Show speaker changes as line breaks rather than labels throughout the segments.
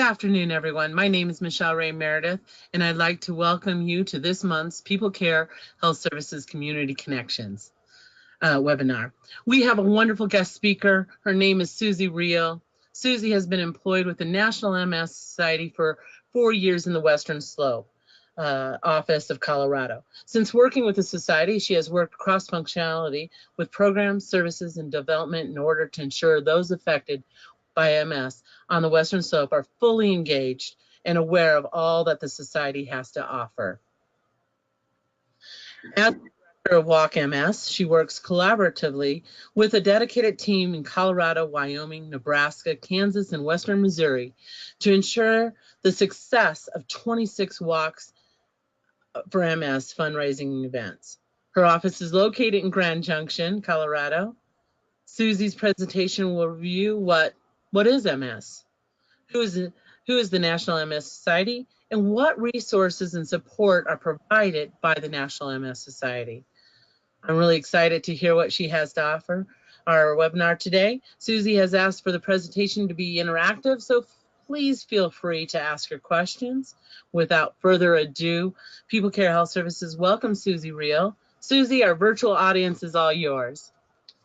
afternoon, everyone. My name is Michelle Ray Meredith, and I'd like to welcome you to this month's People Care Health Services Community Connections webinar. We have a wonderful guest speaker. Her name is Suzie Real. Suzie has been employed with the National MS Society for 4 years in the Western Slope office of Colorado. Since working with the society, she has worked cross-functionality with programs, services, and development in order to ensure those affected by MS on the Western Slope are fully engaged and aware of all that the society has to offer. As director of Walk MS, she works collaboratively with a dedicated team in Colorado, Wyoming, Nebraska, Kansas, and Western Missouri to ensure the success of 26 walks for MS fundraising events. Her office is located in Grand Junction, Colorado. Suzie's presentation will review what is MS, who is the National MS Society, and what resources and support are provided by the National MS Society. I'm really excited to hear what she has to offer our webinar today. Suzie has asked for the presentation to be interactive, so please feel free to ask your questions. Without further ado, People Care Health Services welcome Suzie Real. Suzie, our virtual audience is all yours.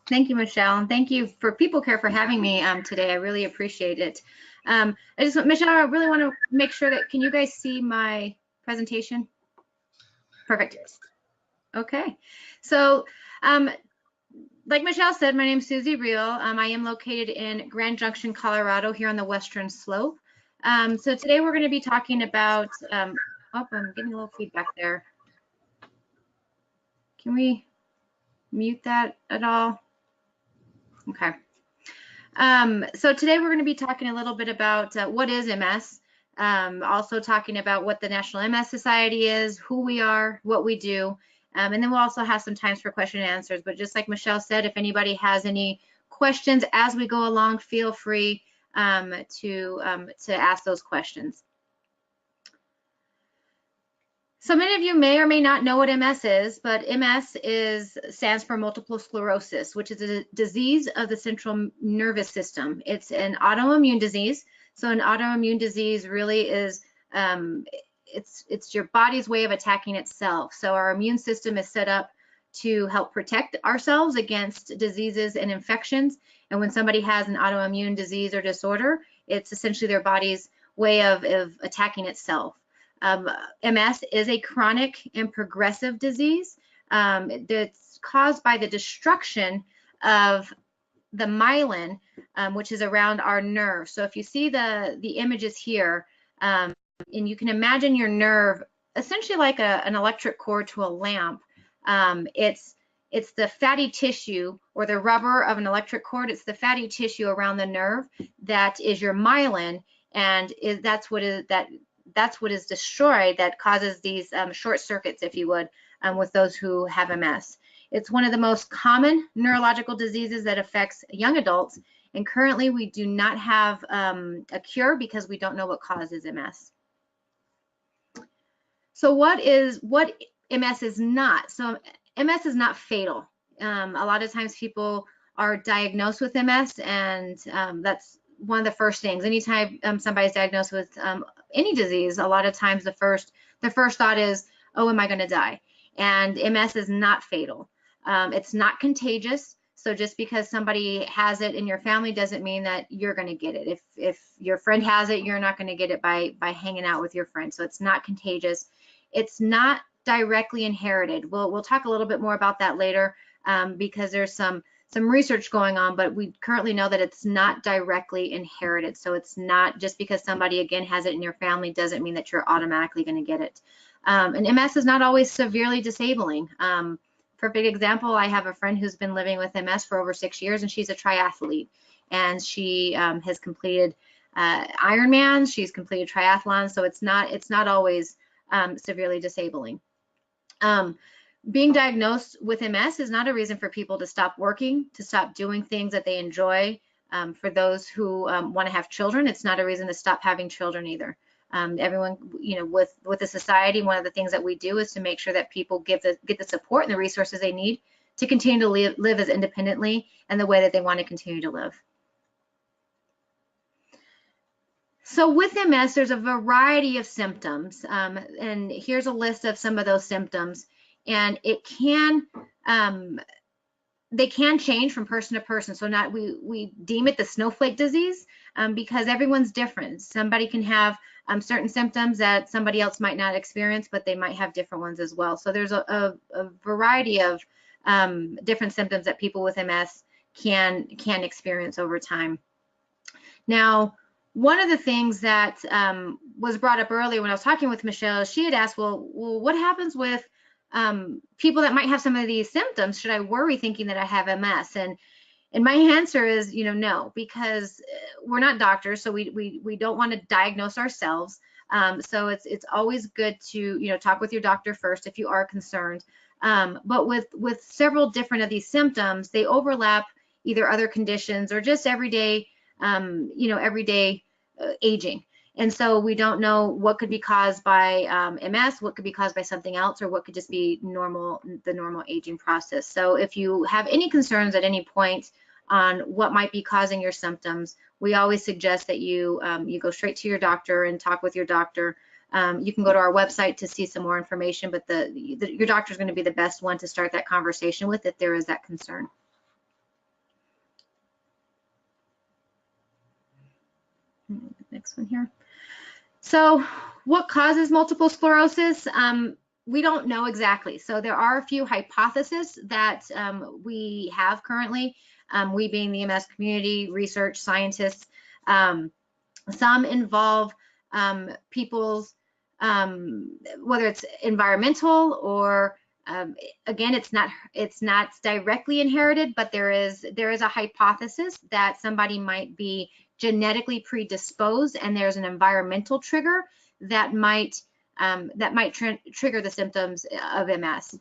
Thank you, Michelle, and thank you for People Care for having me today. I really appreciate it. Michelle, I really want to make sure that, can you guys see my presentation? Perfect. Okay, so like Michelle said, my name is Suzie Real. I am located in Grand Junction, Colorado, here on the Western Slope. So today we're going to be talking about, oh, I'm getting a little feedback there. Can we mute that at all? Okay. So today we're going to be talking a little bit about what is MS, also talking about what the National MS Society is, who we are, what we do, and then we'll also have some times for question and answers. But just like Michelle said, if anybody has any questions as we go along, feel free to ask those questions. So many of you may or may not know what MS is, but MS stands for multiple sclerosis, which is a disease of the central nervous system. It's an autoimmune disease. So an autoimmune disease really is, it's your body's way of attacking itself. So our immune system is set up to help protect ourselves against diseases and infections. And when somebody has an autoimmune disease or disorder, it's essentially their body's way of attacking itself. MS is a chronic and progressive disease that's caused by the destruction of the myelin, which is around our nerve. So if you see the images here, and you can imagine your nerve essentially like an electric cord to a lamp. It's the fatty tissue, or the rubber of an electric cord. It's the fatty tissue around the nerve that is your myelin, and that's what is destroyed, that causes these short circuits, if you would, with those who have MS. It's one of the most common neurological diseases that affects young adults, and currently we do not have a cure because we don't know what causes MS. So what MS is not? So MS is not fatal. A lot of times people are diagnosed with MS, and that's one of the first things. Anytime somebody's diagnosed with any disease, a lot of times the first thought is, oh, am I going to die? And MS is not fatal. It's not contagious. So just because somebody has it in your family doesn't mean that you're going to get it. If your friend has it, you're not going to get it by hanging out with your friend. So it's not contagious. It's not directly inherited. We'll talk a little bit more about that later because there's some research going on, but we currently know that it's not directly inherited. So it's not just because somebody, again, has it in your family doesn't mean that you're automatically going to get it. And MS is not always severely disabling. For a big example, I have a friend who's been living with MS for over 6 years, and she's a triathlete. And she has completed Ironman, she's completed triathlons, so it's not always severely disabling. Being diagnosed with MS is not a reason for people to stop working, to stop doing things that they enjoy. For those who want to have children, it's not a reason to stop having children either. Everyone, with the society, one of the things that we do is to make sure that people get the support and the resources they need to continue to live as independently and the way that they want to continue to live. So with MS, there's a variety of symptoms, and here's a list of some of those symptoms. And it can, they can change from person to person. So not we deem it the snowflake disease because everyone's different. Somebody can have certain symptoms that somebody else might not experience, but they might have different ones as well. So there's a variety of different symptoms that people with MS can experience over time. Now, one of the things that was brought up earlier when I was talking with Michelle, she had asked, well, what happens with people that might have some of these symptoms? Should I worry thinking that I have MS? And my answer is, no, because we're not doctors, so we don't want to diagnose ourselves. So it's always good to talk with your doctor first if you are concerned. But with several different of these symptoms, they overlap either other conditions or just everyday everyday aging. And so we don't know what could be caused by MS, what could be caused by something else, or what could just be the normal aging process. So if you have any concerns at any point on what might be causing your symptoms, we always suggest that you go straight to your doctor and talk with your doctor. You can go to our website to see some more information, but your doctor is going to be the best one to start that conversation with if there is that concern. Next one here. So what causes multiple sclerosis? We don't know exactly. So there are a few hypotheses that we have currently, we being the MS community, research scientists. Some involve people's, whether it's environmental or again, it's not directly inherited, but there is a hypothesis that somebody might be genetically predisposed, and there's an environmental trigger that might trigger the symptoms of MS.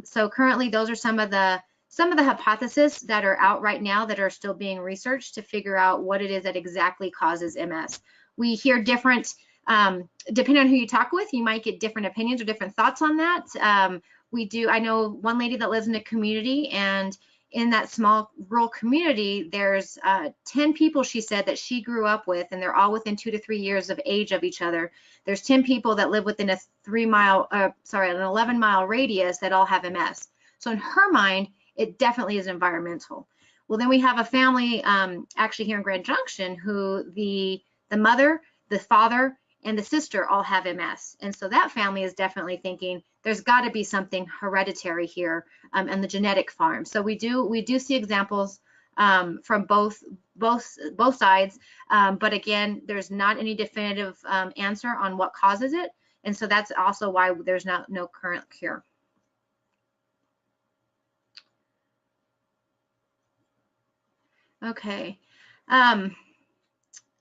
So currently, those are some of the hypotheses that are out right now that are still being researched to figure out what it is that exactly causes MS. We hear different, depending on who you talk with, you might get different opinions or different thoughts on that. I know one lady that lives in a community, and in that small rural community, there's 10 people, she said, that she grew up with, and they're all within 2 to 3 years of age of each other. There's 10 people that live within an 11-mile radius that all have MS. So in her mind, it definitely is environmental. Well, then we have a family actually here in Grand Junction who the mother, the father, and the sister all have MS. And so that family is definitely thinking there's got to be something hereditary here in the genetic farm. So we do see examples from both sides, but again, there's not any definitive answer on what causes it. And so that's also why there's no current cure. Okay.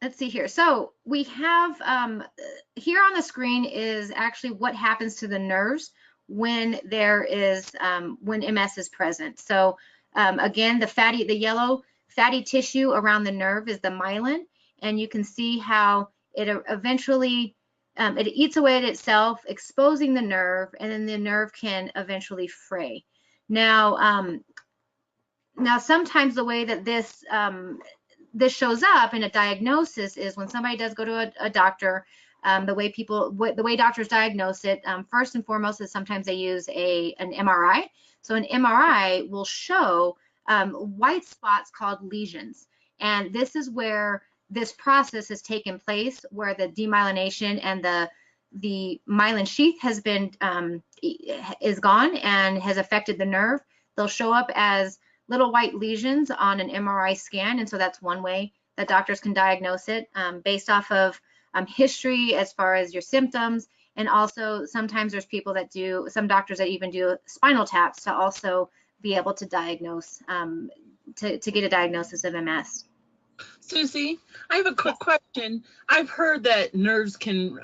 Let's see here. So we have here on the screen is actually what happens to the nerves when there is when MS is present. So again, the yellow fatty tissue around the nerve is the myelin, and you can see how it eventually it eats away at itself, exposing the nerve, and then the nerve can eventually fray. Now, sometimes the way that this shows up in a diagnosis is when somebody does go to a doctor. The way doctors diagnose it, first and foremost, is sometimes they use an MRI. So an MRI will show white spots called lesions, and this is where this process has taken place, where the demyelination and the myelin sheath has been is gone and has affected the nerve. They'll show up as little white lesions on an MRI scan, and so that's one way that doctors can diagnose it based off of history as far as your symptoms, and also sometimes there's some doctors that even do spinal taps to also be able to diagnose, to get a diagnosis of MS.
Susie, I have a quick question. I've heard that nerves can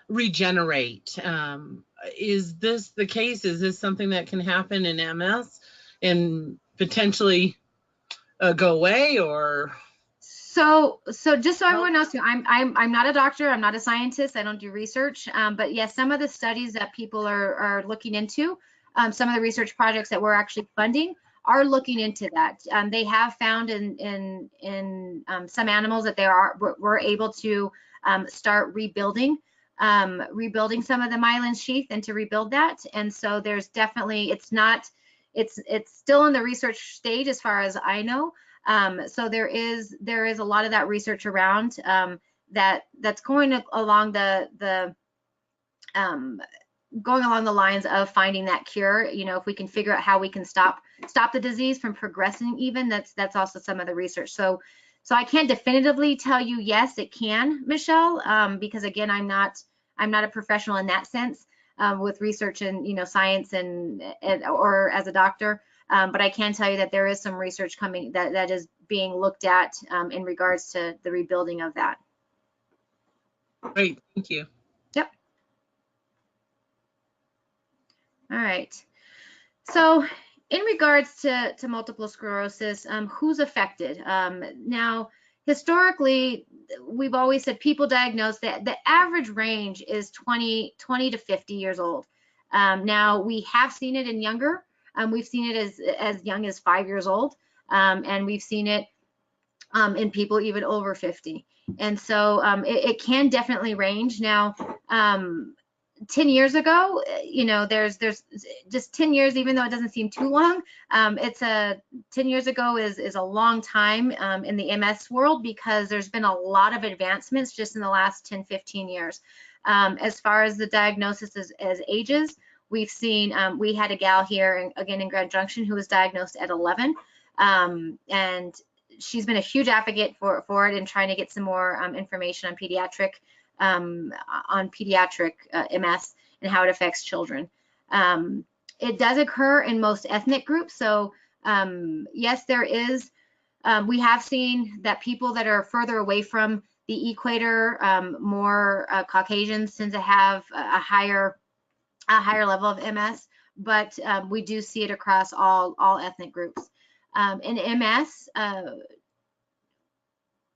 regenerate. Is this the case? Is this something that can happen in MS and potentially go away, or?
So just so everyone knows, I'm not a doctor, I'm not a scientist, I don't do research, but yes, some of the studies that people are looking into, some of the research projects that we're actually funding are looking into that. They have found in some animals that were able to start rebuilding some of the myelin sheath and to rebuild that. And so there's definitely, it's still in the research stage as far as I know. So there is a lot of that research around that's going along going along the lines of finding that cure. If we can figure out how we can stop the disease from progressing, even that's also some of the research. So I can't definitively tell you yes it can, Michelle, because again I'm not a professional in that sense with research and science and or as a doctor, but I can tell you that there is some research coming that is being looked at in regards to the rebuilding of that.
Great, thank you.
Yep. All right. So in regards to multiple sclerosis, who's affected? Now, historically, we've always said people diagnosed that the average range is 20 to 50 years old. Now, we have seen it in younger. We've seen it as young as 5 years old, and we've seen it in people even over 50. And so it can definitely range. Now, 10 years ago, there's just 10 years, even though it doesn't seem too long, 10 years ago is a long time in the MS world, because there's been a lot of advancements just in the last 10, 15 years. As far as the diagnosis as ages, we've seen, we had a gal here, again in Grand Junction, who was diagnosed at 11, and she's been a huge advocate for it and trying to get some more information on pediatric MS and how it affects children. It does occur in most ethnic groups. So yes, there is. We have seen that people that are further away from the equator, more Caucasians, tend to have a higher level of MS, but we do see it across all ethnic groups. In MS,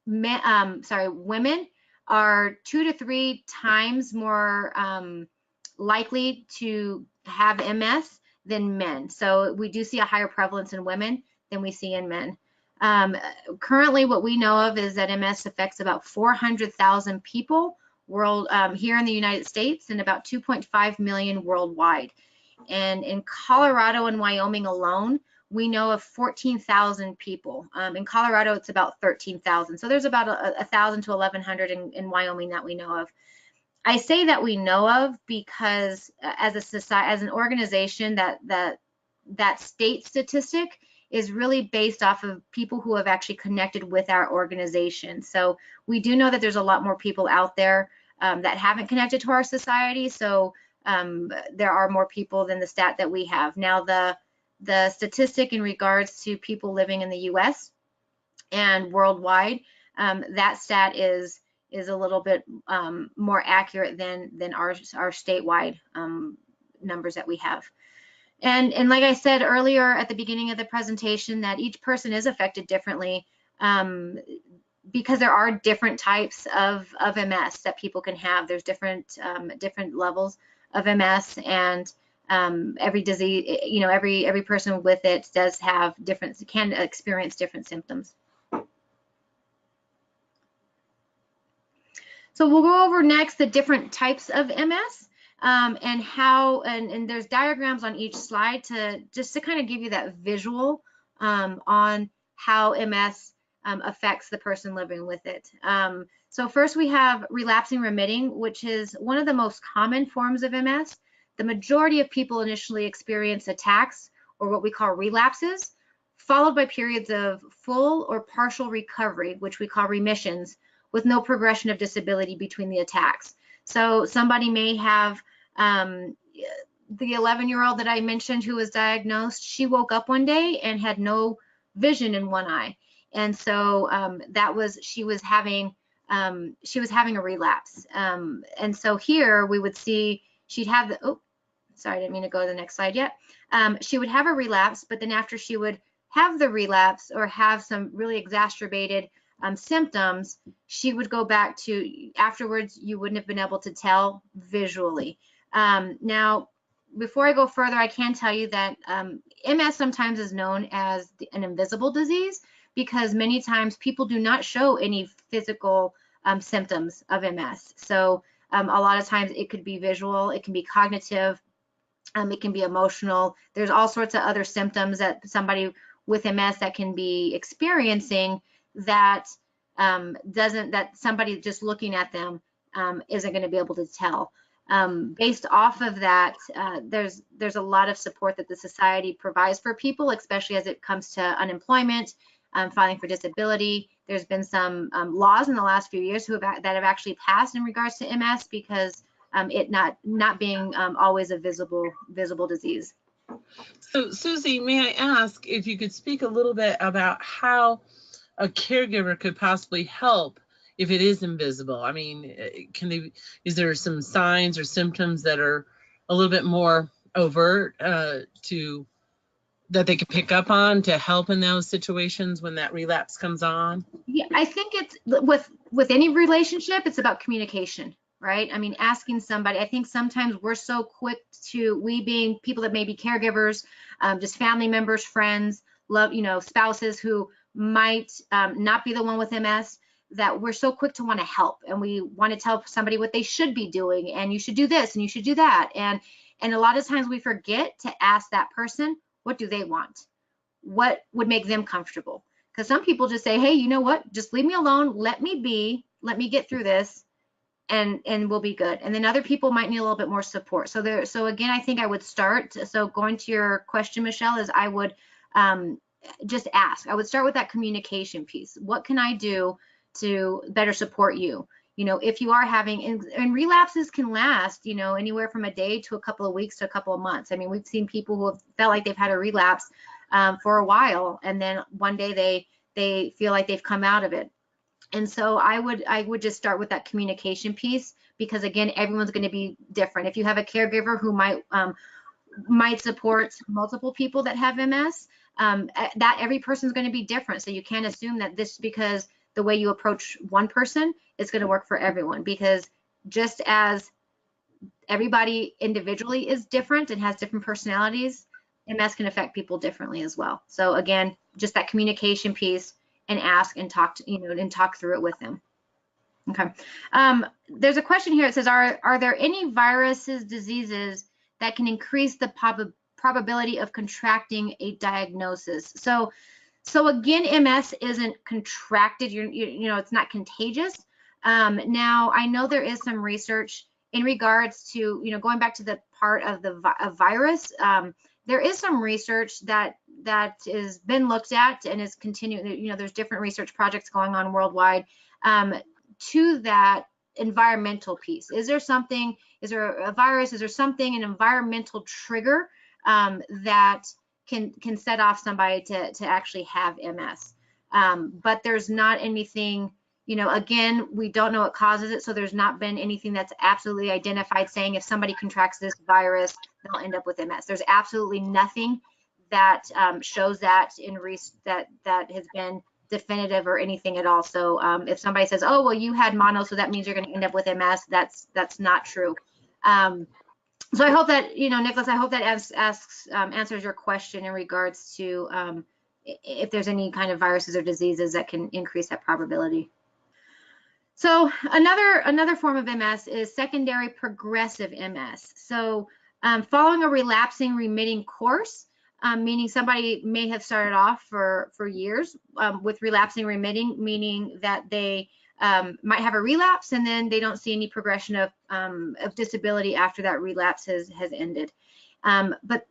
women are 2 to 3 times more likely to have MS than men. So we do see a higher prevalence in women than we see in men. Currently, what we know of is that MS affects about 400,000 people here in the United States and about 2.5 million worldwide. And in Colorado and Wyoming alone, we know of 14,000 people. In Colorado, it's about 13,000. So there's about 1,000 to 1,100 in Wyoming that we know of. I say that we know of because as a society, as an organization, that state statistic is really based off of people who have actually connected with our organization. So we do know that there's a lot more people out there that haven't connected to our society. So there are more people than the stat that we have. Now, the statistic in regards to people living in the US and worldwide, that stat is a little bit more accurate than our statewide numbers that we have. And like I said earlier at the beginning of the presentation, that each person is affected differently because there are different types of MS that people can have. There's different levels of MS, and every disease, every person with it can experience different symptoms. So we'll go over next the different types of MS and how, and there's diagrams on each slide just to kind of give you that visual on how MS affects the person living with it. So first we have relapsing remitting, which is one of the most common forms of MS. The majority of people initially experience attacks, or what we call relapses, followed by periods of full or partial recovery, which we call remissions, with no progression of disability between the attacks. So somebody may have, the 11-year-old that I mentioned who was diagnosed, she woke up one day and had no vision in one eye. And so she was having a relapse. And so here we would see she'd have sorry, I didn't mean to go to the next slide yet. She would have a relapse, but then after she would have the relapse or have some really exacerbated symptoms, she would go back to, afterwards, you wouldn't have been able to tell visually. Now, before I go further, I can tell you that MS sometimes is known as an invisible disease because many times people do not show any physical symptoms of MS. So a lot of times it could be visual, it can be cognitive, it can be emotional. There's all sorts of other symptoms that somebody with MS that can be experiencing that that somebody just looking at them isn't going to be able to tell. Based off of that, there's a lot of support that the society provides for people, especially as it comes to unemployment, filing for disability. There's been some laws in the last few years that have actually passed in regards to MS because it not being always a visible disease.
So, Suzie, may I ask if you could speak a little bit about how a caregiver could possibly help if it is invisible? I mean, is there some signs or symptoms that are a little bit more overt that they could pick up on to help in those situations when that relapse comes on?
Yeah, I think it's with any relationship, it's about communication, right? I mean, asking somebody. I think sometimes we're so quick to, we being people that may be caregivers, just family members, friends, spouses who might not be the one with MS, that we're so quick to want to help, and we want to tell somebody what they should be doing, and you should do this and you should do that, and a lot of times we forget to ask that person, what do they want? What would make them comfortable? Because some people just say, hey, you know what, just leave me alone, let me be, let me get through this, and we'll be good. And then other people might need a little bit more support. So again, I think I would start, so going to your question, Michelle, is I would just ask. I would start with that communication piece. What can I do to better support you? If you are having, and relapses can last, anywhere from a day to a couple of weeks to a couple of months. I mean, we've seen people who have felt like they've had a relapse for a while, and then one day they feel like they've come out of it. And so I would just start with that communication piece, because again, everyone's going to be different. If you have a caregiver who might support multiple people that have MS, that every person's going to be different. So you can't assume that this, because the way you approach one person is going to work for everyone, because just as everybody individually is different and has different personalities, MS can affect people differently as well. So again, just that communication piece, and ask and talk and talk through it with them. Okay. There's a question here. It says, are there any viruses, diseases that can increase the probability of contracting a diagnosis? So again, MS isn't contracted. It's not contagious. Now, I know there is some research in regards to, going back to the part of the virus. There is some research that has been looked at and is continuing. There's different research projects going on worldwide to that environmental piece. Is there a virus? Is there something, an environmental trigger that can set off somebody to actually have MS? But there's not anything, again, we don't know what causes it. So there's not been anything that's absolutely identified saying if somebody contracts this virus, they'll end up with MS. There's absolutely nothing that shows that that has been definitive or anything at all. So if somebody says, oh, well, you had mono, so that means you're going to end up with MS, that's not true. So I hope that, Nicholas, I hope that answers your question in regards to if there's any kind of viruses or diseases that can increase that probability. So another form of MS is secondary progressive MS. So following a relapsing remitting course, meaning somebody may have started off for years with relapsing remitting, meaning that they might have a relapse and then they don't see any progression of disability after that relapse has ended. But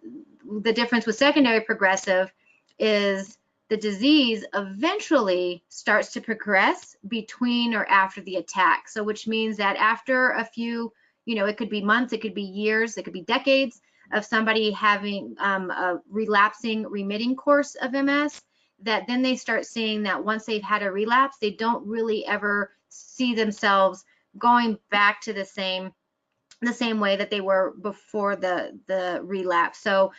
the difference with secondary progressive is the disease eventually starts to progress between or after the attack. So which means that after a few, it could be months, it could be years, it could be decades of somebody having a relapsing remitting course of MS, that then they start seeing that once they've had a relapse, they don't really ever see themselves going back to the same way that they were before the relapse. So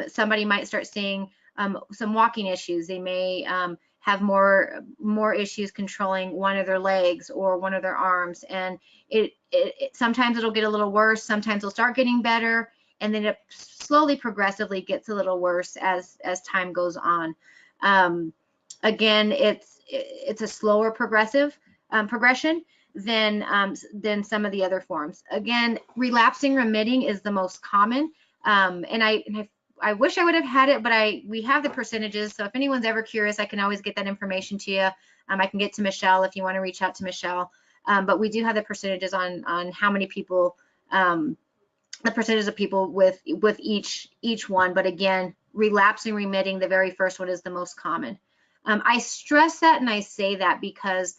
somebody might start seeing some walking issues. They may have more issues controlling one of their legs or one of their arms, and it sometimes it'll get a little worse. Sometimes it'll start getting better, and then it slowly progressively gets a little worse as time goes on. Again, it's a slower progression than some of the other forms. Again, relapsing remitting is the most common, and I wish I would have had it, but we have the percentages. So if anyone's ever curious, I can always get that information to you. I can get to Michelle if you want to reach out to Michelle. But we do have the percentages on how many people, the percentage of people with each one. But again, relapsing remitting, the very first one, is the most common. I stress that and I say that because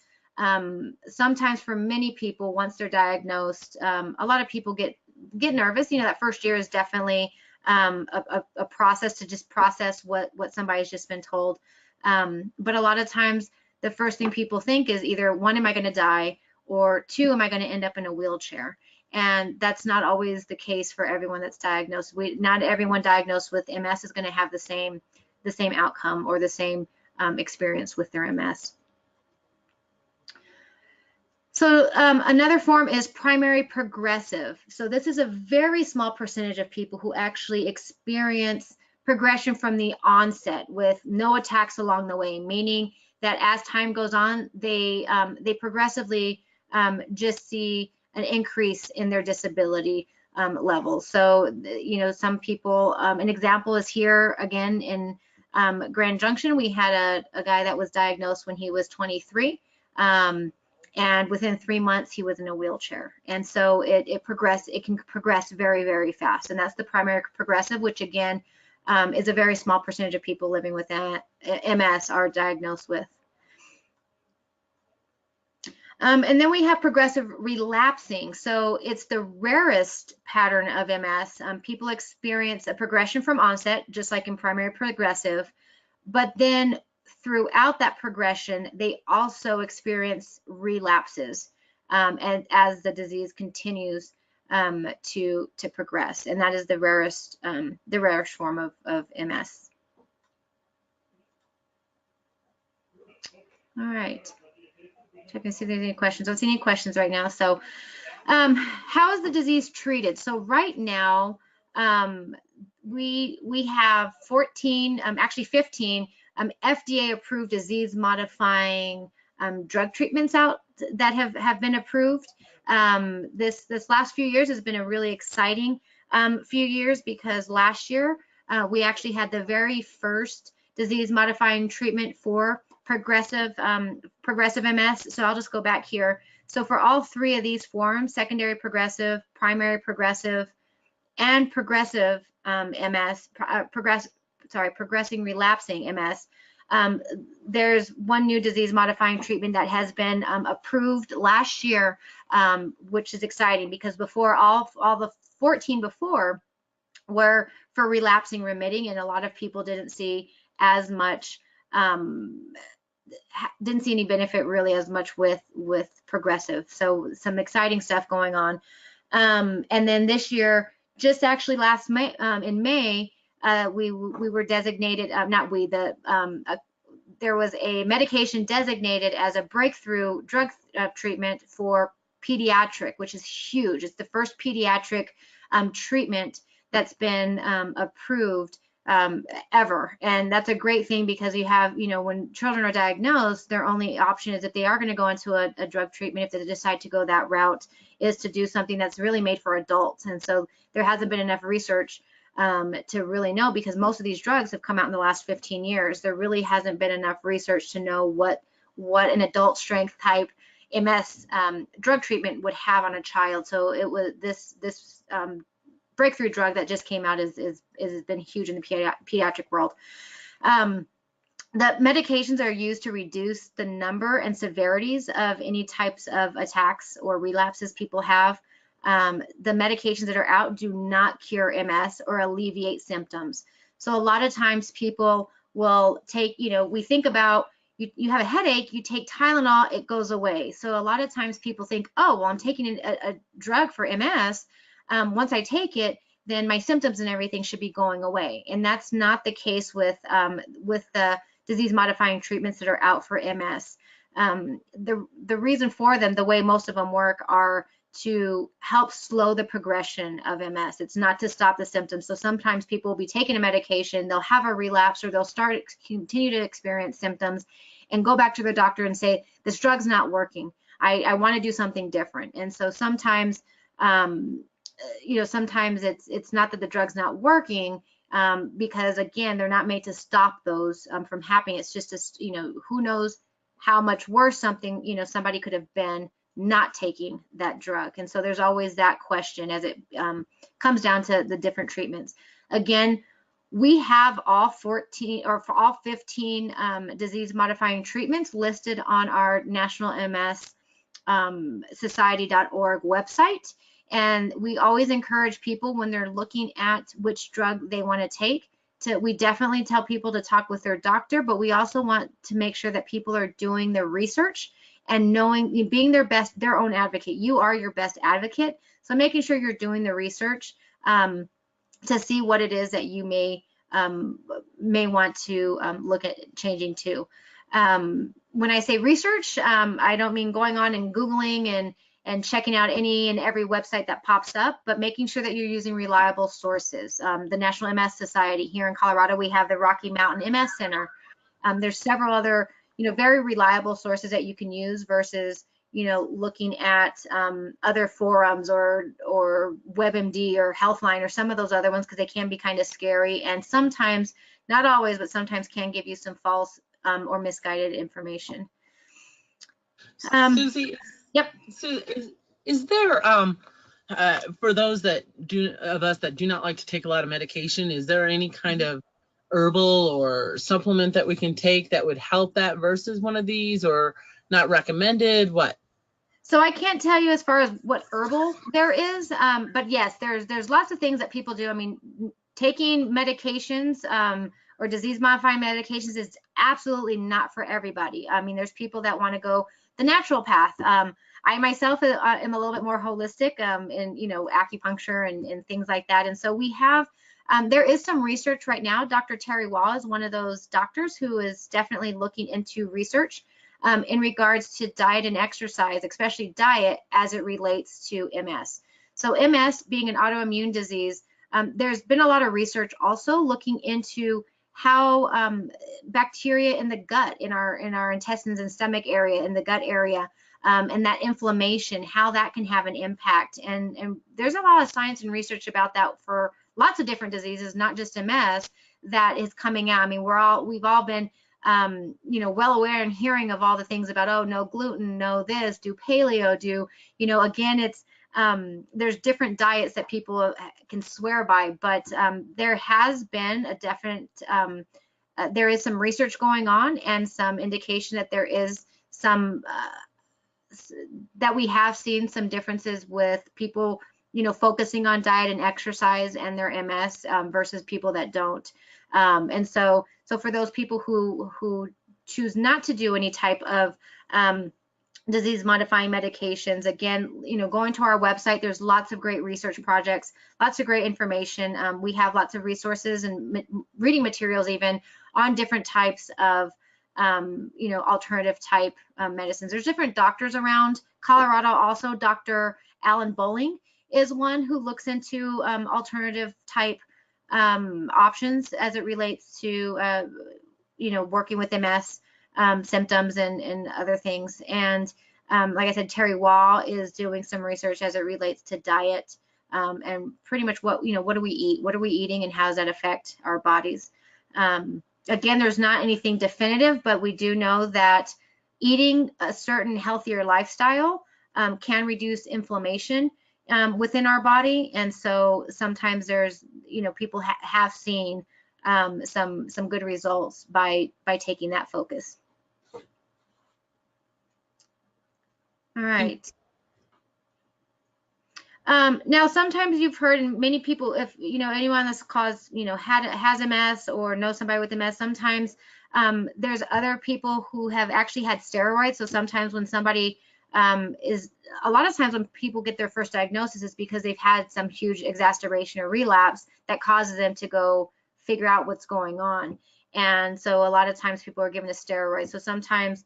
sometimes for many people, once they're diagnosed, a lot of people get nervous. That first year is definitely a process to just process what somebody's just been told. But a lot of times the first thing people think is either, one, am I going to die, or two, am I going to end up in a wheelchair? And that's not always the case for everyone that's diagnosed. Not everyone diagnosed with MS is going to have the same outcome or the same experience with their MS. So another form is primary progressive. So this is a very small percentage of people who actually experience progression from the onset with no attacks along the way, meaning that as time goes on, they progressively just see an increase in their disability levels. So, some people, an example is here again in Grand Junction. We had a guy that was diagnosed when he was 23. And within 3 months, he was in a wheelchair. And so it can progress very, very fast. And that's the primary progressive, which again, is a very small percentage of people living with MS are diagnosed with. And then we have progressive relapsing. So it's the rarest pattern of MS. People experience a progression from onset, just like in primary progressive, but then throughout that progression, they also experience relapses and as the disease continues to progress, and that is the rarest form of MS. All right, check and see if there's any questions. I don't see any questions right now. So, how is the disease treated? So right now, we have 14, actually 15. FDA-approved disease-modifying drug treatments out that have been approved. This last few years has been a really exciting few years, because last year we actually had the very first disease-modifying treatment for progressive MS. So I'll just go back here. So for all three of these forms, secondary progressive, primary progressive, and progressive MS, progressing relapsing MS, there's one new disease-modifying treatment that has been approved last year, which is exciting, because before all the 14 before were for relapsing remitting, and a lot of people didn't see as much, didn't see any benefit really as much with progressive. So some exciting stuff going on. And then this year, just actually last May, in May, we were designated, there was a medication designated as a breakthrough drug treatment for pediatric, which is huge. It's the first pediatric treatment that's been approved ever. And that's a great thing, because you have, when children are diagnosed, their only option is, if they are going to go into a drug treatment, if they decide to go that route, is to do something that's really made for adults. And so there hasn't been enough research to really know, because most of these drugs have come out in the last 15 years. There really hasn't been enough research to know what an adult strength type MS drug treatment would have on a child. So it was this breakthrough drug that just came out has been huge in the pediatric world. The medications are used to reduce the number and severities of any types of attacks or relapses people have. The medications that are out do not cure MS or alleviate symptoms. So a lot of times people will take, we think about, you have a headache, you take Tylenol, it goes away. So a lot of times people think, oh, well, I'm taking a drug for MS. Once I take it, then my symptoms and everything should be going away. And that's not the case with the disease-modifying treatments that are out for MS. The reason for them, the way most of them work, are to help slow the progression of MS. It's not to stop the symptoms. So sometimes people will be taking a medication, they'll have a relapse, or they'll continue to experience symptoms and go back to their doctor and say, this drug's not working. I want to do something different. And so sometimes, sometimes it's not that the drug's not working, because again, they're not made to stop those from happening. It's just, who knows how much worse something, somebody could have been not taking that drug. And so there's always that question as it comes down to the different treatments. Again, we have all 14 or for all 15 disease modifying treatments listed on our National MS Society.org website. And we always encourage people when they're looking at which drug they want to take, we definitely tell people to talk with their doctor, but we also want to make sure that people are doing their research and knowing, being their own advocate. You are your best advocate. So making sure you're doing the research to see what it is that you may want to look at changing to. When I say research, I don't mean going on and Googling and checking out any and every website that pops up, but making sure that you're using reliable sources. The National MS Society here in Colorado, we have the Rocky Mountain MS Center. There's several other, very reliable sources that you can use versus, looking at other forums or WebMD or Healthline or some of those other ones, because they can be kind of scary and sometimes, not always, but sometimes can give you some false or misguided information.
Suzie,
yep.
So is there for those of us that do not like to take a lot of medication, is there any kind of herbal or supplement that we can take that would help that versus one of these, or not recommended? What?
So I can't tell you as far as what herbal there is, but yes, there's lots of things that people do. I mean, taking medications or disease modifying medications is absolutely not for everybody. I mean, there's people that want to go the natural path. I myself am a little bit more holistic in, acupuncture and things like that. And so we have, there is some research right now. Dr. Terry Wall is one of those doctors who is definitely looking into research in regards to diet and exercise, especially diet as it relates to MS. So MS being an autoimmune disease, there's been a lot of research also looking into how bacteria in the gut, in our intestines and stomach area, in the gut area, and that inflammation, how that can have an impact. And there's a lot of science and research about that for lots of different diseases, not just MS, that is coming out. I mean, we've all been well aware and hearing of all the things about, oh, no gluten, no this, do paleo, again, it's there's different diets that people can swear by, but there has been a definite, there is some research going on and some indication that there is some, that we have seen some differences with people, focusing on diet and exercise and their MS versus people that don't. And so for those people who choose not to do any type of disease modifying medications, again, going to our website, there's lots of great research projects, lots of great information. We have lots of resources and reading materials even on different types of alternative type medicines. There's different doctors around Colorado. Also, Dr. Alan Bowling is one who looks into alternative type options as it relates to working with MS symptoms and other things. And like I said, Terry Wall is doing some research as it relates to diet and pretty much what do we eat, what are we eating, and how does that affect our bodies. Again, there's not anything definitive, but we do know that eating a certain healthier lifestyle can reduce inflammation within our body. And so sometimes there's, people have seen some good results by taking that focus. All right. Now, sometimes you've heard, and many people, if anyone that's caused, has MS or knows somebody with MS, sometimes there's other people who have actually had steroids. So sometimes when somebody a lot of times when people get their first diagnosis is because they've had some huge exacerbation or relapse that causes them to go figure out what's going on. And so a lot of times people are given a steroid. So sometimes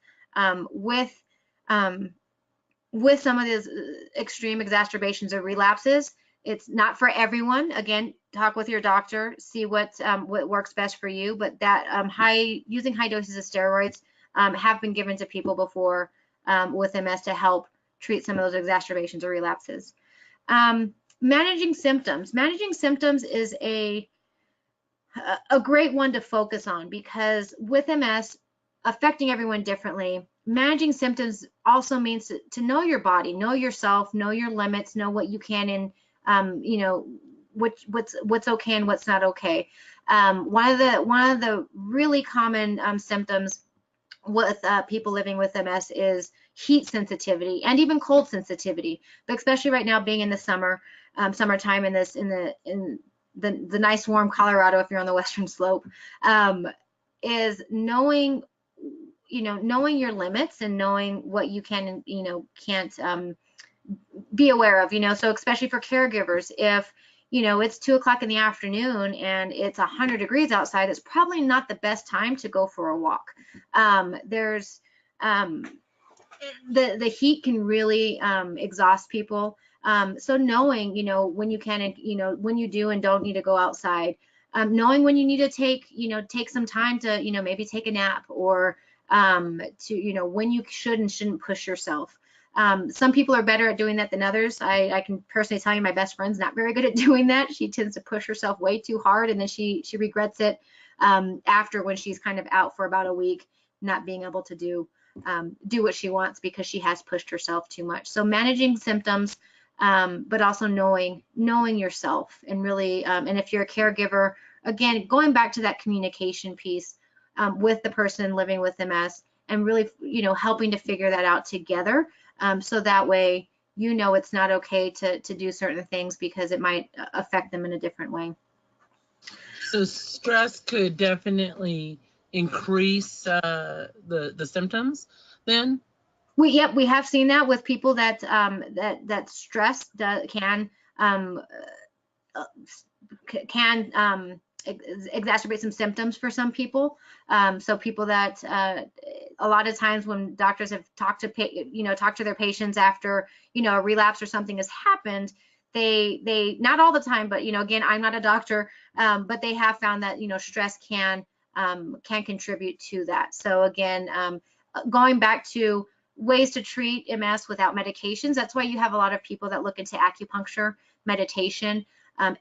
with with some of these extreme exacerbations or relapses, it's not for everyone. Again, talk with your doctor, see what works best for you. But that using high doses of steroids have been given to people before with MS to help treat some of those exacerbations or relapses. Managing symptoms. Managing symptoms is a great one to focus on, because with MS affecting everyone differently, managing symptoms also means to know your body, know yourself, know your limits, know what you can and you know what's okay and what's not okay. One of the really common symptoms with people living with MS is heat sensitivity and even cold sensitivity, but especially right now being in the summertime in the nice warm Colorado, if you're on the western slope, is knowing your limits and knowing what you can and can't be aware of. So especially for caregivers, if it's 2 o'clock in the afternoon and it's 100 degrees outside, it's probably not the best time to go for a walk. There's the heat can really exhaust people. So knowing, when you can and, when you do and don't need to go outside, knowing when you need to take some time to, maybe take a nap, or to, when you should and shouldn't push yourself. Some people are better at doing that than others. I can personally tell you my best friend's not very good at doing that. She tends to push herself way too hard, and then she regrets it after, when she's kind of out for about a week, not being able to do what she wants because she has pushed herself too much. So managing symptoms, but also knowing yourself, and really, and if you're a caregiver, again, going back to that communication piece with the person living with MS, and really, helping to figure that out together. So that way, it's not okay to do certain things because it might affect them in a different way.
So stress could definitely increase the symptoms then?
We have seen that with people that that stress can exacerbate some symptoms for some people. So people that a lot of times when doctors have talked to their patients after a relapse or something has happened, they not all the time, but again, I'm not a doctor, but they have found that stress can contribute to that. So again, going back to ways to treat MS without medications, that's why you have a lot of people that look into acupuncture, meditation,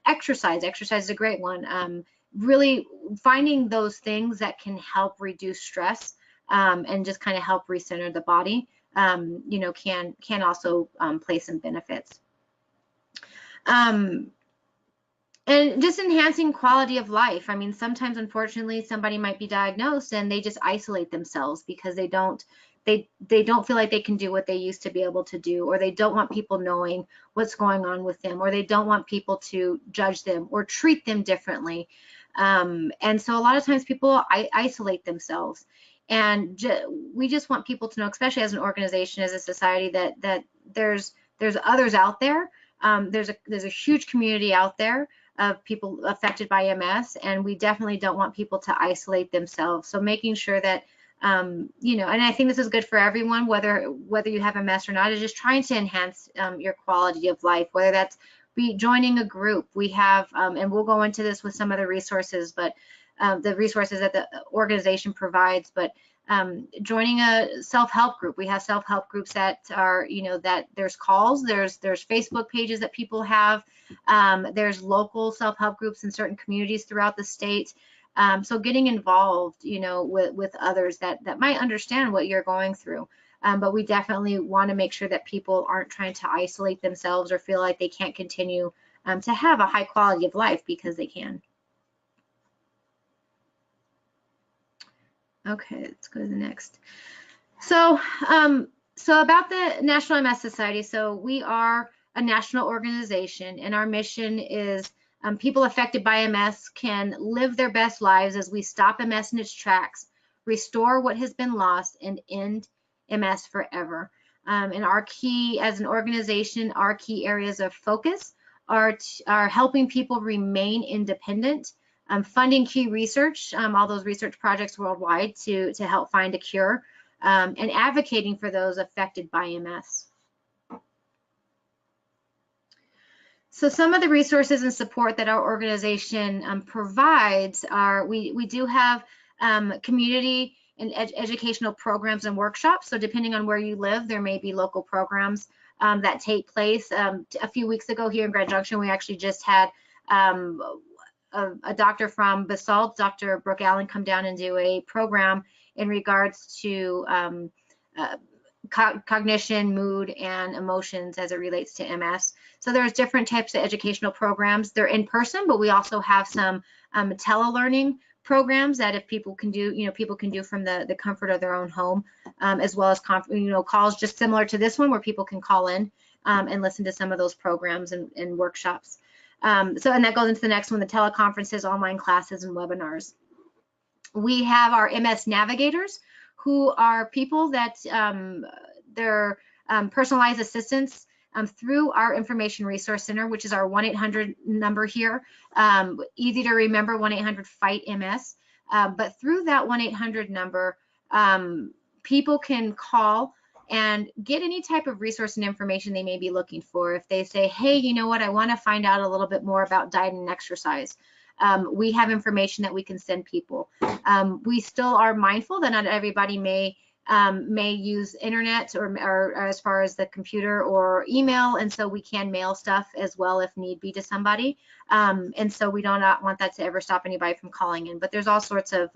exercise. Exercise is a great one. Really finding those things that can help reduce stress and just kind of help recenter the body, can also play some benefits. And just enhancing quality of life. I mean, sometimes, unfortunately, somebody might be diagnosed and they just isolate themselves because they don't feel like they can do what they used to be able to do, or they don't want people knowing what's going on with them, or they don't want people to judge them or treat them differently. And so a lot of times people isolate themselves, and we just want people to know, especially as an organization, as a society, that there's others out there. There's a huge community out there of people affected by MS, and we definitely don't want people to isolate themselves. So making sure that and I think this is good for everyone, whether you have MS or not, is just trying to enhance your quality of life, whether that's joining a group. We have, and we'll go into this with some of the resources, but the resources that the organization provides, but joining a self-help group. We have self-help groups that are, that there's calls, there's Facebook pages that people have, there's local self-help groups in certain communities throughout the state. So getting involved, with others that might understand what you're going through. But we definitely want to make sure that people aren't trying to isolate themselves or feel like they can't continue to have a high quality of life, because they can. Okay, let's go to the next. So, so about the National MS Society. So we are a national organization, and our mission is people affected by MS can live their best lives as we stop MS in its tracks, restore what has been lost, and end MS forever. And our key, as an organization, our key areas of focus are helping people remain independent, funding key research, all those research projects worldwide to help find a cure, and advocating for those affected by MS. So some of the resources and support that our organization provides are, we do have community and educational programs and workshops. So depending on where you live, there may be local programs that take place. A few weeks ago here in Grand Junction, we actually just had a doctor from Basalt, Dr. Brooke Allen, come down and do a program in regards to cognition, mood, and emotions as it relates to MS. So there's different types of educational programs. They're in person, but we also have some telelearning programs that if people can do, people can do from the comfort of their own home, as well as calls just similar to this one where people can call in and listen to some of those programs and workshops. And that goes into the next one, the teleconferences, online classes, and webinars. We have our MS navigators, who are people that they're personalized assistants through our Information Resource Center, which is our 1-800 number here. Easy to remember, 1-800-FIGHT-MS. But through that 1-800 number, people can call and get any type of resource and information they may be looking for. If they say, hey, you know what, I want to find out a little bit more about diet and exercise, we have information that we can send people. We still are mindful that not everybody may use internet or as far as the computer or email, and so we can mail stuff as well if need be to somebody. And so we do not want that to ever stop anybody from calling in. But there's all sorts of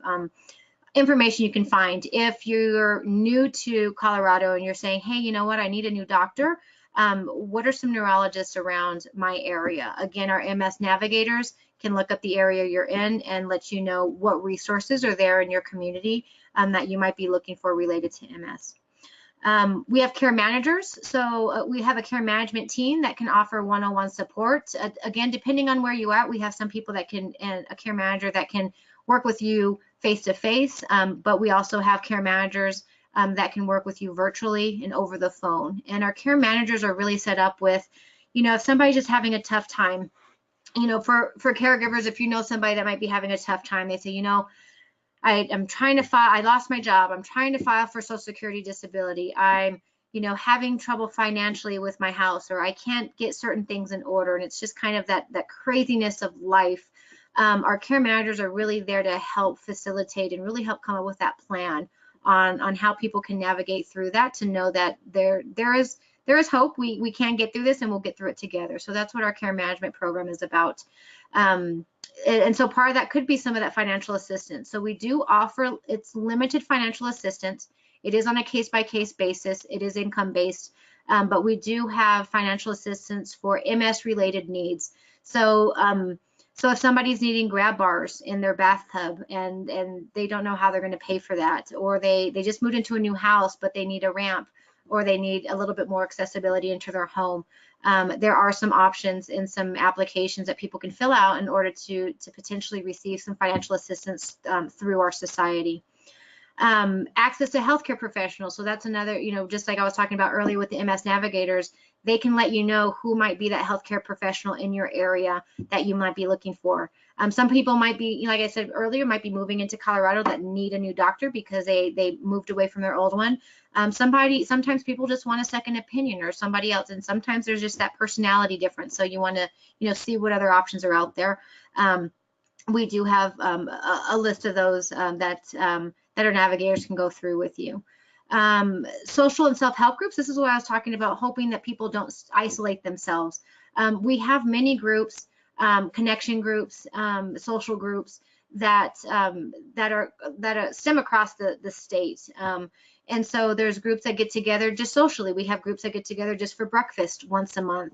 information you can find. If you're new to Colorado and you're saying, hey, you know what, I need a new doctor, what are some neurologists around my area? Again, our MS navigators can look up the area you're in and let you know what resources are there in your community that you might be looking for related to MS. We have care managers. So we have a care management team that can offer one-on-one support. Again, depending on where you are, we have some people that can, and a care manager that can work with you face-to-face, but we also have care managers that can work with you virtually and over the phone. And our care managers are really set up with, if somebody's just having a tough time, for caregivers, if you know somebody that might be having a tough time, they say, I'm trying to file, I lost my job, I'm trying to file for Social Security disability, I'm, having trouble financially with my house, or I can't get certain things in order, and it's just kind of that craziness of life. Our care managers are really there to help facilitate and really help come up with that plan on how people can navigate through that, to know that there is hope. We can get through this, and we'll get through it together. So that's what our care management program is about. And so part of that could be some of that financial assistance. So we do offer, it's limited financial assistance. It is on a case-by-case basis. It is income-based, but we do have financial assistance for MS-related needs. So if somebody's needing grab bars in their bathtub and they don't know how they're going to pay for that, or they just moved into a new house but they need a ramp, or they need a little bit more accessibility into their home, there are some options and some applications that people can fill out in order to potentially receive some financial assistance through our society. Access to healthcare professionals. So that's another, just like I was talking about earlier with the MS navigators, they can let you know who might be that healthcare professional in your area that you might be looking for. Some people might be, like I said earlier, might be moving into Colorado that need a new doctor because they moved away from their old one. Sometimes people just want a second opinion or somebody else, and sometimes there's just that personality difference. So you want to, see what other options are out there. We do have a list of those that our navigators can go through with you. Social and self-help groups. This is what I was talking about, hoping that people don't isolate themselves. We have many groups, connection groups, social groups that stem across the state. And so there's groups that get together just socially. We have groups that get together just for breakfast once a month,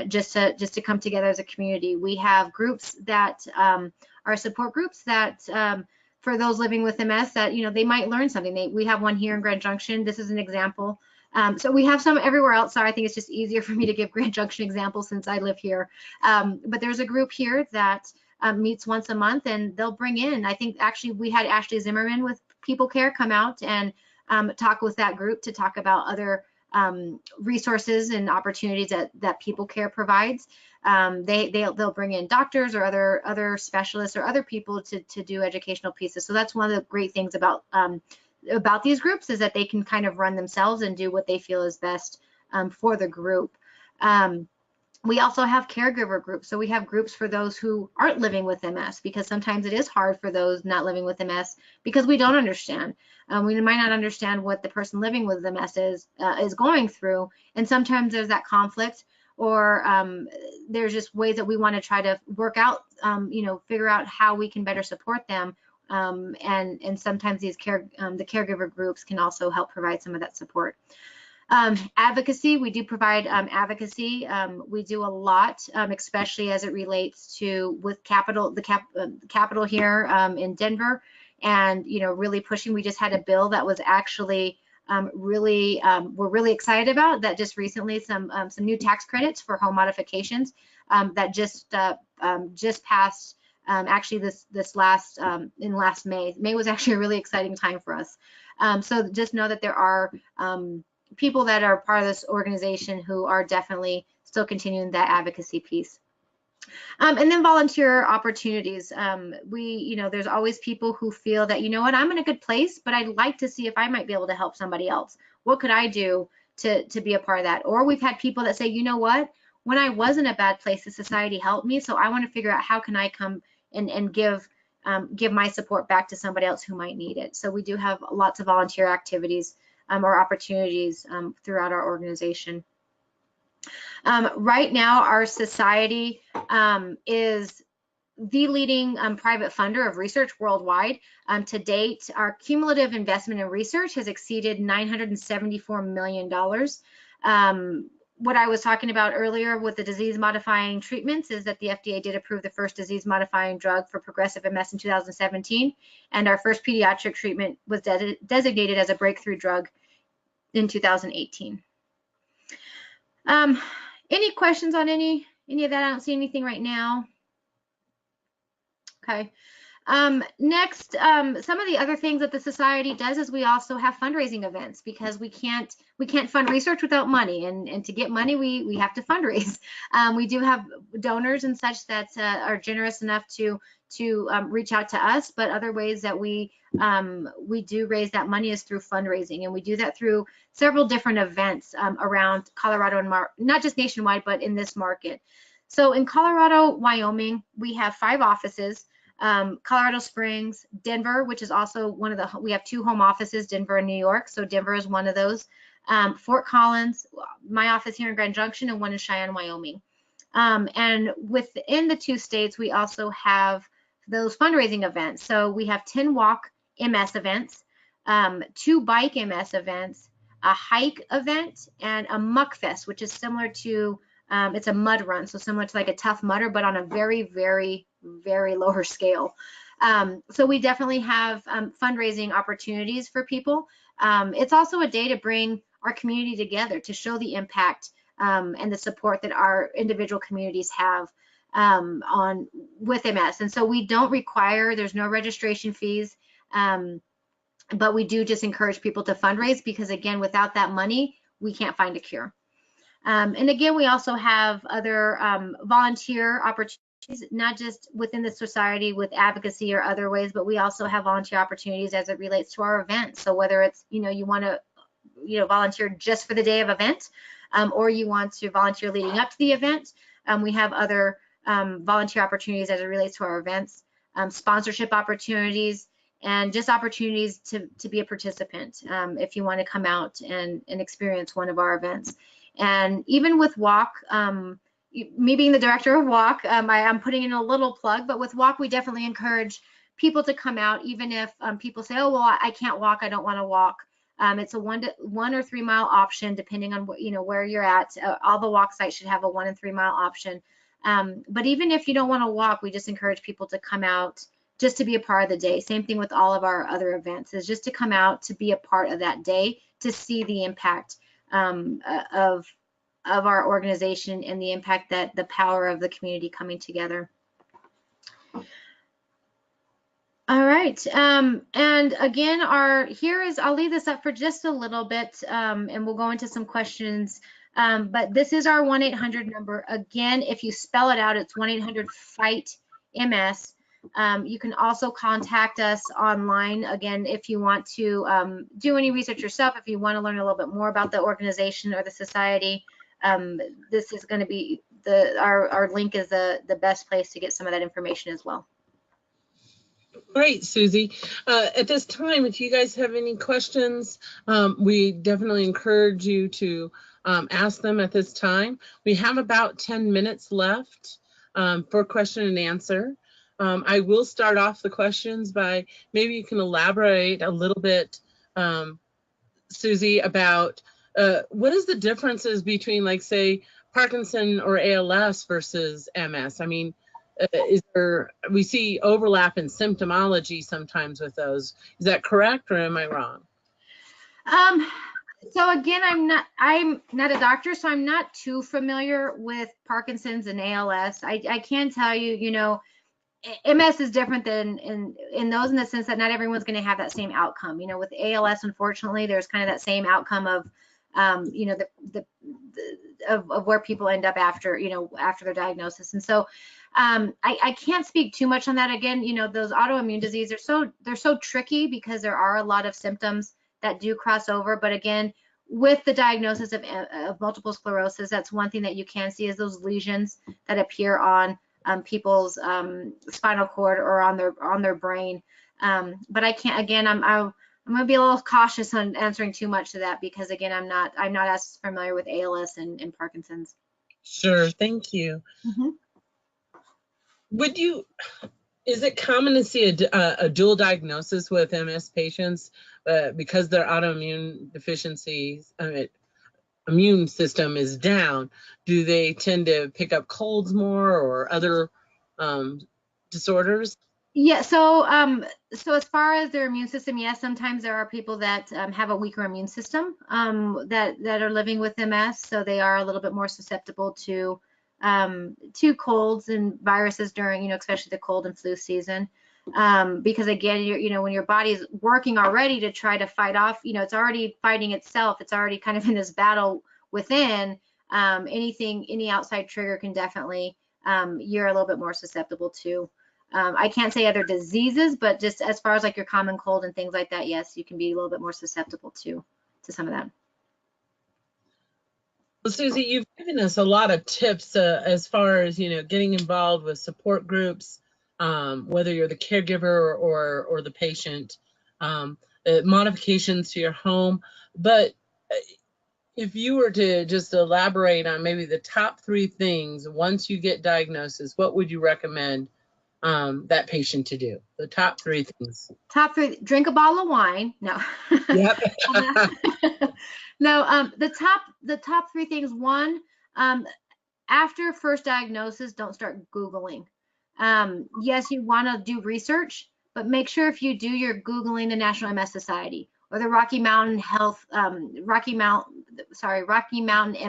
just to come together as a community. We have groups that are support groups that for those living with MS that, they might learn something. We have one here in Grand Junction. This is an example. So we have some everywhere else. So I think it's just easier for me to give Grand Junction examples since I live here. But there's a group here that meets once a month, and they'll bring in, I think actually we had Ashley Zimmerman with People Care come out and talk with that group to talk about other resources and opportunities that People Care provides. They'll bring in doctors or other specialists or other people to do educational pieces. So that's one of the great things about these groups, is that they can kind of run themselves and do what they feel is best for the group. We also have caregiver groups. So we have groups for those who aren't living with MS, because sometimes it is hard for those not living with MS because we don't understand. We might not understand what the person living with MS is going through. And sometimes there's that conflict, or there's just ways that we want to try to work out, figure out how we can better support them. And sometimes these the caregiver groups can also help provide some of that support. Advocacy, we do provide advocacy. We do a lot, especially as it relates to with the Capitol here in Denver, and really pushing. We just had a bill that was actually we're really excited about, that just recently some new tax credits for home modifications that just passed. Actually, this last May. May was actually a really exciting time for us. So just know that there are people that are part of this organization who are definitely still continuing that advocacy piece. And then volunteer opportunities. There's always people who feel that, I'm in a good place, but I'd like to see if I might be able to help somebody else. What could I do to be a part of that? Or we've had people that say, when I was in a bad place, the society helped me, so I want to figure out how can I come and give my support back to somebody else who might need it. So we do have lots of volunteer activities or opportunities throughout our organization. Right now, our society is the leading private funder of research worldwide. To date, our cumulative investment in research has exceeded $974 million. What I was talking about earlier with the disease-modifying treatments is that the FDA did approve the first disease-modifying drug for progressive MS in 2017, and our first pediatric treatment was designated as a breakthrough drug in 2018. Any questions on any of that? I don't see anything right now. Okay. Next, some of the other things that the society does is we also have fundraising events, because we can't fund research without money, and to get money we have to fundraise. We do have donors and such that are generous enough to reach out to us, but other ways that we do raise that money is through fundraising, and we do that through several different events around Colorado, and not just nationwide, but in this market. So in Colorado, Wyoming, we have 5 offices. Colorado Springs, Denver, which is also we have 2 home offices, Denver and New York. So Denver is one of those. Fort Collins, my office here in Grand Junction, and one in Cheyenne, Wyoming. And within the 2 states, we also have those fundraising events. So we have 10 walk MS events, 2 bike MS events, a hike event, and a muck fest, which is similar to, it's a mud run. So similar to like a Tough Mudder, but on a very, very, very lower scale. So we definitely have fundraising opportunities for people. It's also a day to bring our community together, to show the impact and the support that our individual communities have with MS. And so we don't require, there's no registration fees, but we do just encourage people to fundraise, because again, without that money, we can't find a cure. And again, we also have other volunteer opportunities, not just within the society with advocacy or other ways, but we also have volunteer opportunities as it relates to our events. So whether it's, you want to, volunteer just for the day of event, or you want to volunteer leading up to the event, we have other volunteer opportunities as it relates to our events, sponsorship opportunities, and just opportunities to be a participant if you want to come out and experience one of our events. And even with WALK, me being the director of WALK, I'm putting in a little plug, but with WALK, we definitely encourage people to come out, even if people say, oh, well, I can't walk, I don't want to walk. It's a 1 or 3 mile option, depending on what, where you're at. All the walk sites should have a 1 and 3 mile option. But even if you don't want to walk, we just encourage people to come out just to be a part of the day. Same thing with all of our other events, is just to come out to be a part of that day, to see the impact of our organization and the impact that the power of the community coming together. All right, and again, I'll leave this up for just a little bit, and we'll go into some questions. But this is our 1-800 number. Again, if you spell it out, it's 1-800-FIGHT-MS. You can also contact us online, again, if you want to do any research yourself, if you want to learn a little bit more about the organization or the society. This is going to be our link is the best place to get some of that information as well.
Great, Suzie. At this time, if you guys have any questions, we definitely encourage you to ask them at this time. We have about 10 minutes left for question and answer. I will start off the questions by, maybe you can elaborate a little bit, Suzie, about what is the differences between, like, say, Parkinson or ALS versus MS? I mean, we see overlap in symptomology sometimes with those. Is that correct, or am I wrong?
So again, I'm not a doctor, so I'm not too familiar with Parkinson's and ALS. I can tell you, you know, MS is different than in those, in the sense that not everyone's going to have that same outcome. You know, with ALS, unfortunately, there's kind of that same outcome of, you know, of where people end up after, you know, after their diagnosis. And so I can't speak too much on that. Again, you know, those autoimmune diseases they're so tricky because there are a lot of symptoms that do cross over. But again, with the diagnosis of multiple sclerosis, that's one thing that you can see, is those lesions that appear on people's spinal cord or on their brain. But I can't, again, I'm going to be a little cautious on answering too much to that, because again, I'm not as familiar with ALS and Parkinson's.
Sure, thank you.
Mm-hmm.
Is it common to see a dual diagnosis with MS patients because their autoimmune deficiencies, immune system is down? Do they tend to pick up colds more or other disorders?
Yeah, so as far as their immune system, yes, sometimes there are people that have a weaker immune system that are living with MS, so they are a little bit more susceptible to colds and viruses during, you know, especially the cold and flu season. Because again, you know, when your body's working already to try to fight off, you know, it's already fighting itself. It's already kind of in this battle within. Any outside trigger can definitely, you're a little bit more susceptible to. I can't say other diseases, but just as far as like your common cold and things like that, yes, you can be a little bit more susceptible to some of that.
Well, Suzie, you've given us a lot of tips as far as, you know, getting involved with support groups, whether you're the caregiver or the patient, modifications to your home. But if you were to just elaborate on maybe the top 3 things once you get diagnosis, what would you recommend that patient to do? The top 3 things.
Top 3: drink a bottle of wine. No.
Yep.
No. The top 3 things. One, after first diagnosis, don't start Googling. Yes, you want to do research, but make sure if you do, you're Googling the National MS Society or the Rocky Mountain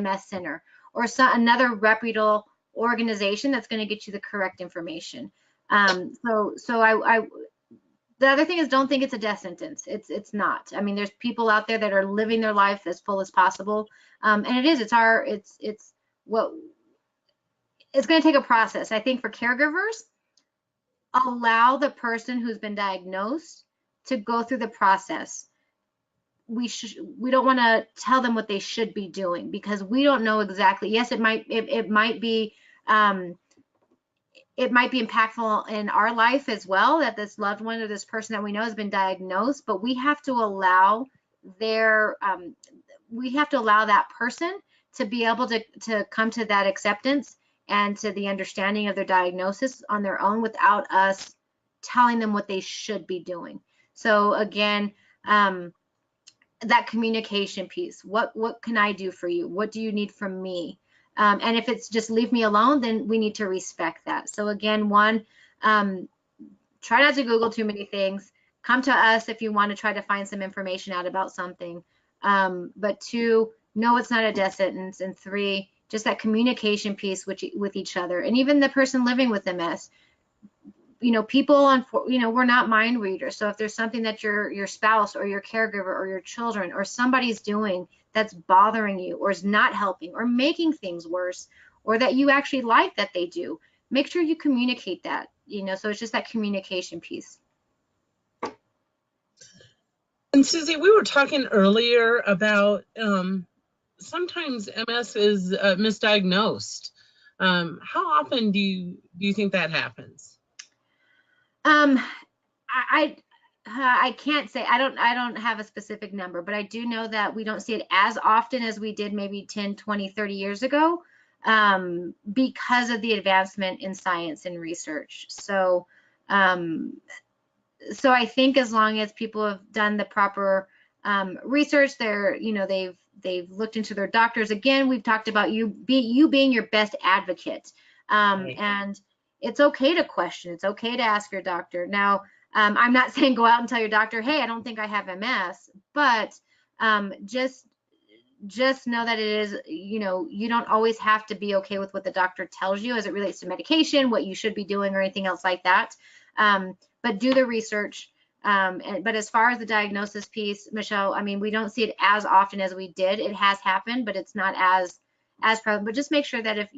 MS Center, or another reputable organization that's going to get you the correct information. The other thing is, don't think it's a death sentence. It's not. I mean, there's people out there that are living their life as full as possible, and it is. It's going to take a process. I think for caregivers, allow the person who's been diagnosed to go through the process. We don't want to tell them what they should be doing, because we don't know exactly. Yes, it might be impactful in our life as well, that this loved one or this person that we know has been diagnosed, but we have to allow that person to be able to come to that acceptance and to the understanding of their diagnosis on their own, without us telling them what they should be doing. So again, that communication piece, what can I do for you? What do you need from me? And if it's just leave me alone, then we need to respect that. So again, one, try not to Google too many things. Come to us if you want to try to find some information out about something. But 2, no, it's not a death sentence. And 3, just that communication piece with each other. And even the person living with MS, you know, we're not mind readers. So if there's something that your spouse or your caregiver or your children or somebody's doing that's bothering you, or is not helping, or making things worse, or that you actually like that they do, make sure you communicate that, you know. So it's just that communication piece.
And Suzie, we were talking earlier about sometimes MS is misdiagnosed. How often do you think that happens?
I can't say. I don't have a specific number, but I do know that we don't see it as often as we did maybe 10, 20, 30 years ago, because of the advancement in science and research. So so I think as long as people have done the proper research, they've looked into their doctors. Again, we've talked about you being your best advocate,
Right.
and it's okay to question. It's okay to ask your doctor. Now, I'm not saying go out and tell your doctor, hey, I don't think I have MS, but just know that it is, you don't always have to be okay with what the doctor tells you as it relates to medication, what you should be doing, or anything else like that. But do the research. But as far as the diagnosis piece, Michelle, I mean, we don't see it as often as we did. It has happened, but it's not as prevalent. But just make sure that if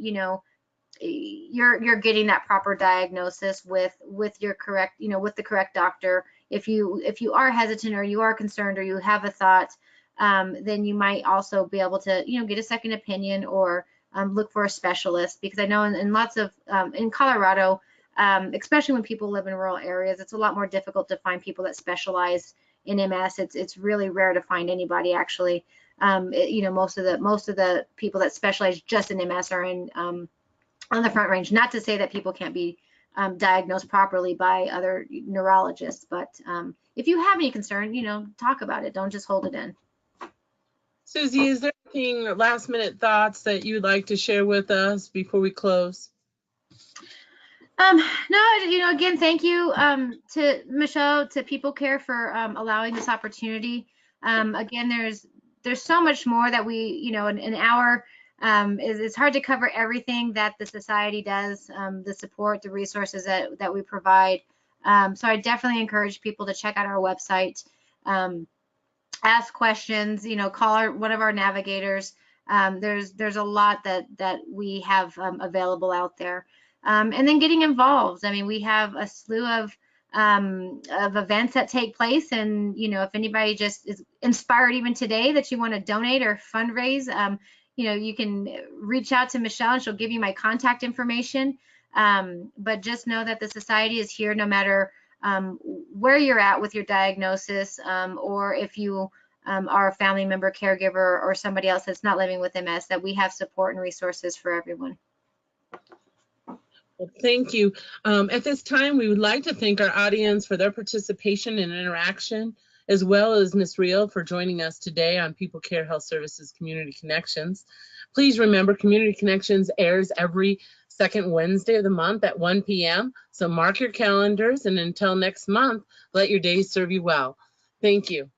you're getting that proper diagnosis with your correct, with the correct doctor. If you are hesitant, or you are concerned, or you have a thought, then you might also be able to get a second opinion, or look for a specialist, because I know in lots of in Colorado, especially when people live in rural areas, it's a lot more difficult to find people that specialize in MS. It's really rare to find anybody actually. Most of the people that specialize just in MS are in on the Front Range. Not to say that people can't be diagnosed properly by other neurologists, but if you have any concern, talk about it. Don't just hold it in.
Suzie, is there anything, last minute thoughts that you'd like to share with us before we close?
No, again, thank you to Michelle, to People Care for allowing this opportunity. Again, there's so much more that we, an hour it's hard to cover everything that the society does, the support, the resources that we provide. So I definitely encourage people to check out our website, ask questions, call one of our navigators. There's a lot that we have available out there. And then getting involved. I mean, we have a slew of events that take place, and if anybody just is inspired even today that you want to donate or fundraise, you can reach out to Michelle and she'll give you my contact information. But just know that the society is here no matter where you're at with your diagnosis, or if you are a family member, caregiver, or somebody else that's not living with MS, that we have support and resources for everyone.
Well, thank you. At this time, we would like to thank our audience for their participation and interaction, as well as Ms. Reel for joining us today on People Care Health Services Community Connections. Please remember, Community Connections airs every second Wednesday of the month at 1 p.m. So mark your calendars, and until next month, let your days serve you well. Thank you.